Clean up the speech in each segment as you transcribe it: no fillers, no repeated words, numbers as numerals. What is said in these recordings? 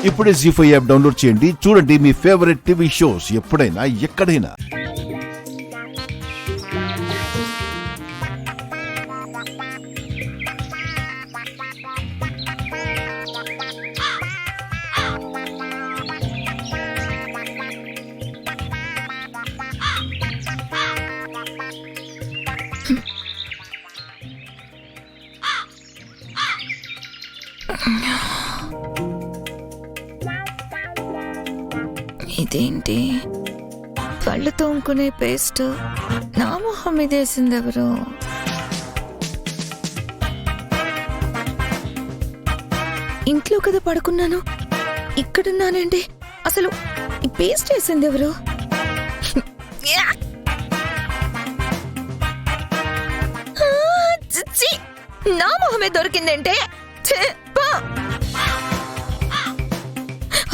ఇప్పుడే జీ5 app download చేయండి. చూడండి మీ ఫేవరెట్ టీవీ షోస్ ఎప్పుడైనా ఎక్కడైనా. ఇదేంటి పళ్ళు తోముకునే పేస్ట్ నా మొహం మీద వేసింది ఎవరు? ఇంట్లో కదా పడుకున్నాను, ఇక్కడున్నానండి. అసలు ఈ పేస్ట్ వేసింది ఎవరు? నా మొహమే దొరికిందంటే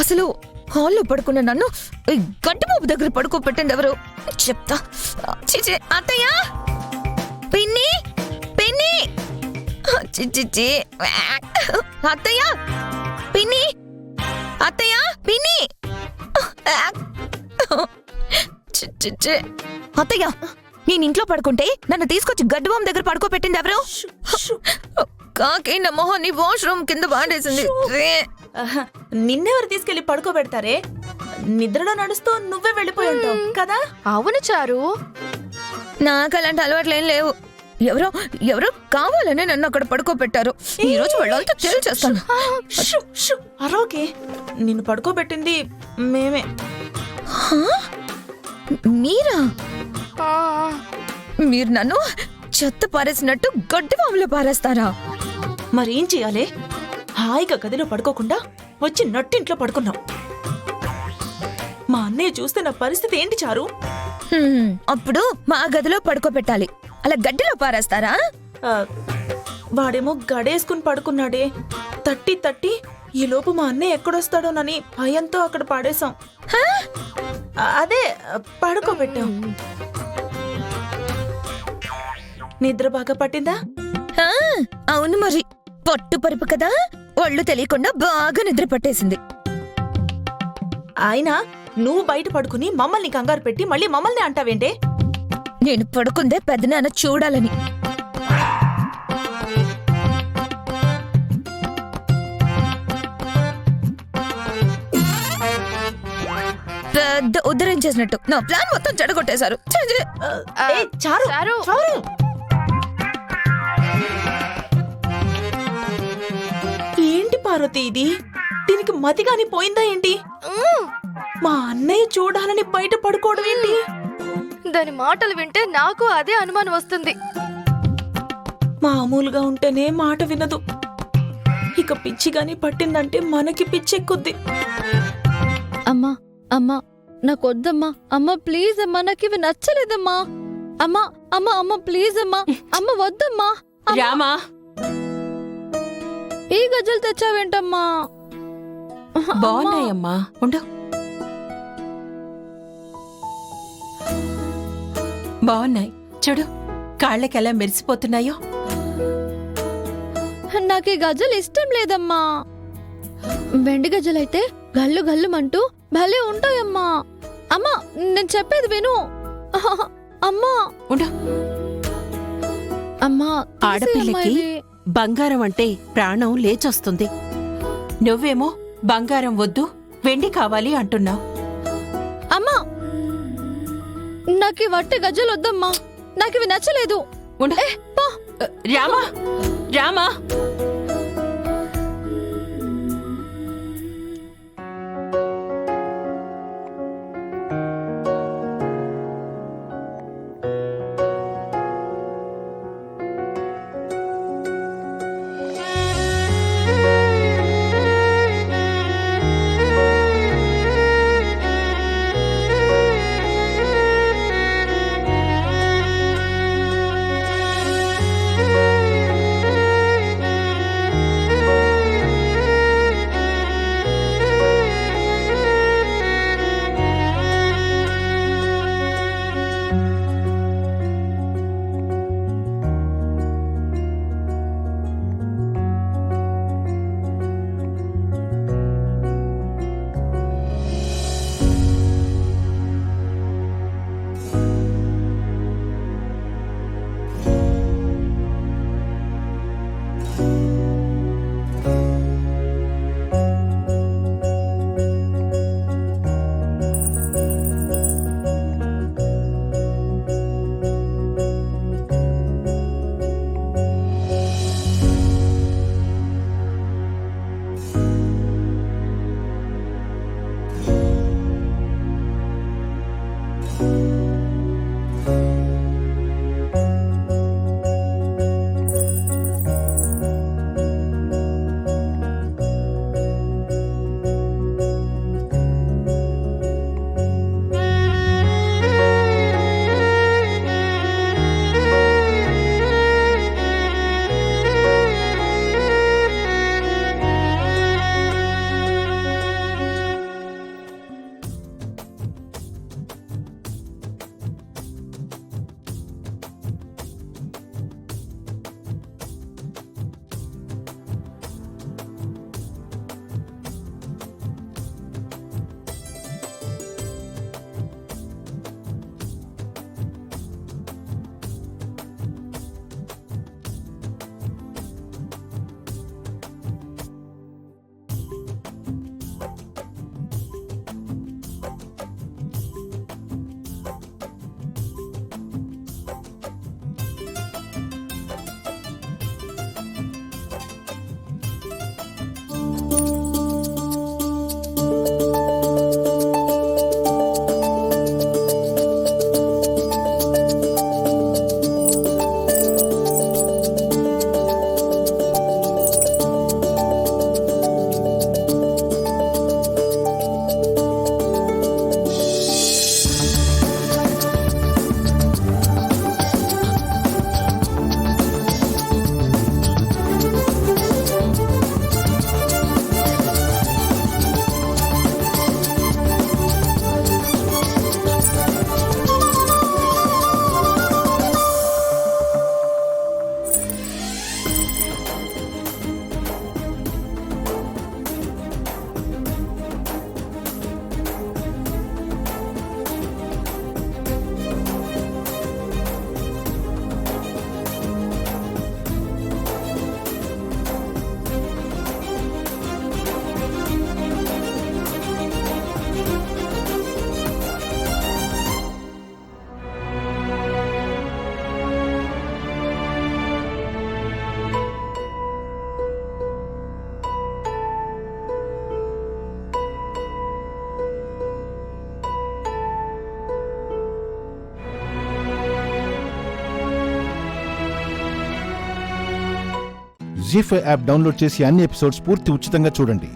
అసలు హాల్లో పడుకున్న నన్ను గడ్డి బాబు దగ్గర పడుకోబెట్టండి ఎవరు చెప్తా. చిచి అత్తయ్య, పిన్ని పిన్ని, చిచి అత్తయ్య పిన్ని, అత్తయ్య పిన్ని, అత్తయ్య నేను ఇంట్లో పడుకుంటే నన్ను తీసుకొచ్చి గడ్డి బాబు దగ్గర పడుకోబెట్టింది ఎవరు? కాకి నా మొహాన్ని వాష్రూమ్ కింద వాడేసింది. నిన్నెవరు తీసుకెళ్లి పడుకోబెడతారే? నిద్రలో నడుస్తూ నువ్వే వెళ్ళిపోయి ఉంటావు కదా. అవును చారు, నాకు అలాంటి అలవాట్లేం లేవు. ఎవరో ఎవరో కావాలని నన్ను అక్కడ పడుకోబెట్టారు. ఈ రోజు వాళ్ళంతా తేల్చేస్తాను. అరోకే, నిన్ను పడుకోబెట్టింది మేమే. మీరా? మీరు నన్ను చెత్త పారేసినట్టు గడ్డి బాబులో పారేస్తారా? మరేం చేయాలి? హాయిగా గదిలో పడుకోకుండా వచ్చి నట్టింట్లో పడుకున్నాం. మా అన్నయ్య చూస్తే నా పరిస్థితి ఏంటి చారు? అప్పుడు మా గదిలో పడుకోబెట్టాలి, అలా గడ్డిలో పారేస్తారా? వాడేమో గడేసుకుని పడుకున్నాడే. తట్టి తట్టి ఈ లోపు మా అన్నయ్య ఎక్కడొస్తాడోనని భయంతో అక్కడ పాడేశాం. అదే పడుకోబెట్టాం. నిద్ర బాగా పట్టిందా? అవును మరి, పట్టు పరుపు కదా, ఒళ్ళు తెలియకుండా బాగా నిద్ర పట్టేసింది. అయినా నువ్వు బయట పడుకుని మమ్మల్ని కంగారు పెట్టి మళ్ళీ మమ్మల్ని అంటావేంటే? నేను పడుకుందే పెద్దనాన్న చూడాలని. పెద్ద ఉద్ధరం చేసినట్టు నా ప్లాన్ మొత్తం చెడగొట్టేశారు. చారు చారు. చారు, ఏంటి పార్వతి ఇది? దీనికి మతిగాని పోయిందా ఏంటి? మా అన్నయ్య చూడాలని బయట పడుకోవడం ఏంటి? దాని మాటలు వింటే నాకు అదే అనుమానం వస్తుంది. మామూలుగా ఉంటేనే మాట వినదు, ఇక పిచ్చిగాని పట్టిందంటే మనకి పిచ్చెక్కుద్ది. అమ్మా అమ్మా నాకొద్దమ్మా, అమ్మా ప్లీజ్ అమ్మా, నాకు ఇవి నచ్చలేదమ్మా. అమ్మా అమ్మా అమ్మా ప్లీజ్ అమ్మా, అమ్మ వద్దమ్మా. రామా, ఈ గజ్జలు తెచ్చావేంటమ్మా? బాగున్నాయమ్మా, ఉండు. బాగున్నాయి చూడు, కాళ్ళకెలా మెరిసిపోతున్నాయో. నాకు ఈ గజ్జలు ఇష్టం లేదమ్మా. వెండి గజ్జలైతే గల్లు గల్లుమంటూ భలే ఉంటాయమ్మా. అమ్మా నేను చెప్పేది విను. అమ్మా ఉండు. అమ్మా, ఆడపిల్లకి బంగారం అంటే ప్రాణం లేచొస్తుంది. నువ్వేమో బంగారం వద్దు వెండి కావాలి అంటున్నావు. అమ్మా నాకు వట్టి గజ్జలు వద్దమ్మా, నాకు ఇవి నచ్చలేదు. ఉండు. రామా రామా, జీ5 యాప్ డౌన్లోడ్ చేసి అన్ని ఎపిసోడ్స్ పూర్తి ఉచితంగా చూడండి.